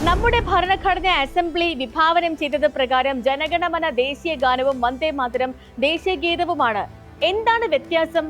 നമ്മുടെ ഭരണഘടന അസംബ്ലി വിഭാവനം ചെയ്തത് പ്രകാരം ജനഗണമന ദേശീയ ഗാനവും വന്ദേ മാതരം ദേശീയ ഗീതവുമാണ്. എന്താണ് വ്യത്യാസം?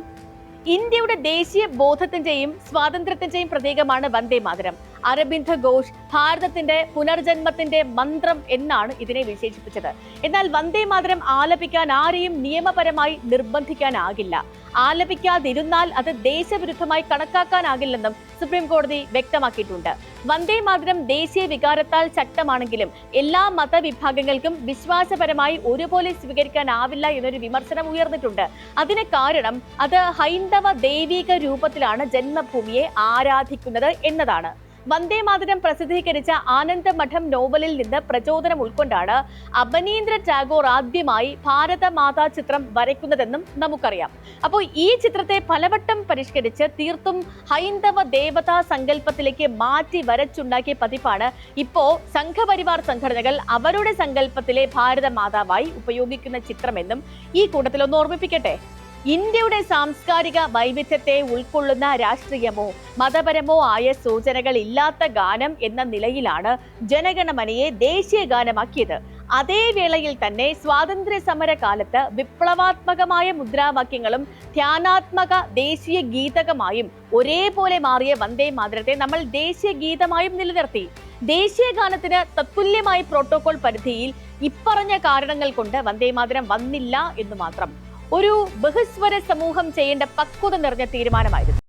ഇന്ത്യയുടെ ദേശീയ ബോധത്തിന്റെയും സ്വാതന്ത്ര്യത്തിന്റെയും പ്രതീകമാണ് വന്ദേ മാതരം. അരബിന്ദ് ഘോഷ് ഭാരതത്തിന്റെ പുനർജന്മത്തിന്റെ മന്ത്രം എന്നാണ് ഇതിനെ വിശേഷിപ്പിച്ചത്. എന്നാൽ വന്ദേ മാതരം ആലപിക്കാൻ ആരെയും നിയമപരമായി നിർബന്ധിക്കാനാകില്ല. ആലപിക്കാതിരുന്നാൽ അത് ദേശവിരുദ്ധമായി കണക്കാക്കാനാകില്ലെന്നും സുപ്രീം കോടതി വ്യക്തമാക്കിയിട്ടുണ്ട്. വന്ദേ മാതരം ദേശീയ വികാരത്താൽ ശക്തമാണെങ്കിലും എല്ലാ മതവിഭാഗങ്ങൾക്കും വിശ്വാസപരമായി ഒരുപോലെ സ്വീകരിക്കാനാവില്ല എന്നൊരു വിമർശനം ഉയർന്നിട്ടുണ്ട്. അതിന് കാരണം അത് ഹൈന്ദവ ദൈവിക രൂപത്തിലാണ് ജന്മഭൂമിയെ ആരാധിക്കുന്നത് എന്നതാണ്. വന്ദേ മാതരം പ്രസിദ്ധീകരിച്ച ആനന്ദമഠം നോവലിൽ നിന്ന് പ്രചോദനം ഉൾക്കൊണ്ടാണ് അബനീന്ദ്ര ടാഗോർ ആദ്യമായി ഭാരതമാതാ ചിത്രം വരയ്ക്കുന്നതെന്നും നമുക്കറിയാം. അപ്പോൾ ഈ ചിത്രത്തെ പലവട്ടം പരിഷ്കരിച്ച് തീർത്തും ഹൈന്ദവ ദേവതാ സങ്കല്പത്തിലേക്ക് മാറ്റി വരച്ചുണ്ടാക്കിയ പതിപ്പാണ് ഇപ്പോ സംഘപരിവാർ സംഘടനകൾ അവരുടെ സങ്കല്പത്തിലെ ഭാരതമാതാവായി ഉപയോഗിക്കുന്ന ചിത്രമെന്നും ഈ കൂട്ടത്തിൽ ഒന്ന് ഓർമ്മിപ്പിക്കട്ടെ. ഇന്ത്യയുടെ സാംസ്കാരിക വൈവിധ്യത്തെ ഉൾക്കൊള്ളുന്ന രാഷ്ട്രീയമോ മതപരമോ ആയ സൂചനകൾ ഇല്ലാത്ത ഗാനം എന്ന നിലയിലാണ് ജനഗണമനയെ ദേശീയ ഗാനമാക്കിയത്. അതേ വേളയിൽ തന്നെ സ്വാതന്ത്ര്യ സമര കാലത്ത് വിപ്ലവാത്മകമായ മുദ്രാവാക്യങ്ങളും ധ്യാനാത്മക ദേശീയ ഗീതകമായും ഒരേപോലെ മാറിയ വന്ദേ മാതരത്തെ നമ്മൾ ദേശീയ ഗീതമായും നിലനിർത്തി. ദേശീയ ഗാനത്തിന് തത്തുല്യമായ പ്രോട്ടോകോൾ പരിധിയിൽ ഇപ്പറഞ്ഞ കാരണങ്ങൾ കൊണ്ട് വന്ദേ മാതരം വന്നില്ല എന്ന് മാത്രം. ഒരു ബഹുസ്വര സമൂഹം ചെയ്യേണ്ട പക്വത നിറഞ്ഞ തീരുമാനമായിരുന്നു.